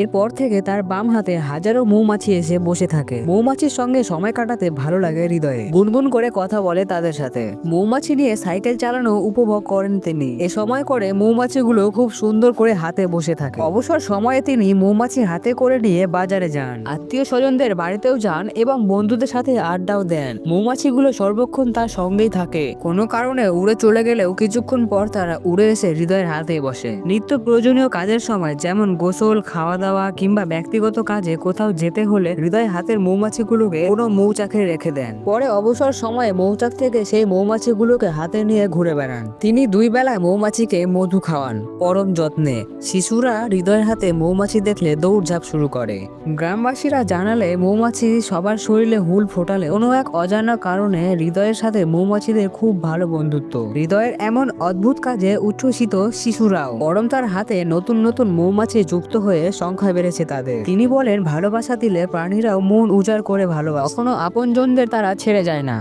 এরপর থেকে তার বাম হাতে হাজারো মৌমাছি এসে বসে থাকে। মৌমাছির সঙ্গে সময় কাটাতে ভালো লাগে হৃদয়ে। গুনগুন করে কথা বলে তাদের সাথে। মৌমাছি নিয়ে সাইকেল চালানো উপভোগ করেন তিনি। এ সময় করে মৌমাছিগুলো খুব সুন্দর করে হাতে বসে থাকে। অবসর সময়ে তিনি মৌমাছি হাতে করে নিয়ে বাজারে যান, আত্মীয় স্বজনদের বাড়িতেও যান এবং বন্ধুদের সাথে আড্ডাও দেন। মৌমাছিগুলো সর্বক্ষণ তার সঙ্গেই থাকে। কোনো কারণে উড়ে চলে গেলেও কিছুক্ষণ পর তারা উড়ে এসে হৃদয়ের হাতে বসে। নিত্য প্রয়োজনীয় কাজের সময় যেমন গোসল, খাওয়া দাওয়া কিংবা ব্যক্তিগত কাজে কোথাও যেতে হলে হৃদয় হাতের মৌমাছিগুলোকে কোনো মৌচাকে রেখে দেন। পরে অবসর সময়ে মৌচাক থেকে সেই মৌমাছিগুলোকে হাতে নিয়ে ঘুরে বেড়ান। তিনি 2 বেলায় মৌমাছিকে মধু খাওয়ান পরম যত্নে। শিশুরা হৃদয়ের হাতে মৌমাছি দেখলে দৌড়ঝাঁপ শুরু করে। গ্রামবাসীরা জানালে মৌমাছি সবার শরীরে হুল ফোটালে কোনো এক অজানা কারণে হৃদয়ের সাথে মৌমাছিদের খুব ভালো বন্ধুত্ব। হৃদয়ের এমন অদ্ভুত কাজে উচ্ছ্বসিত শিশুরাও, বরং তার হাতে নতুন নতুন মৌমাছি যুক্ত হয়ে সংখ্যা বেড়েছে তাদের। তিনি বলেন, ভালোবাসা দিলে প্রাণীরাও মন উজাড় করে ভালোবাসে, কখনো আপনজনদের তারা ছেড়ে যায় না।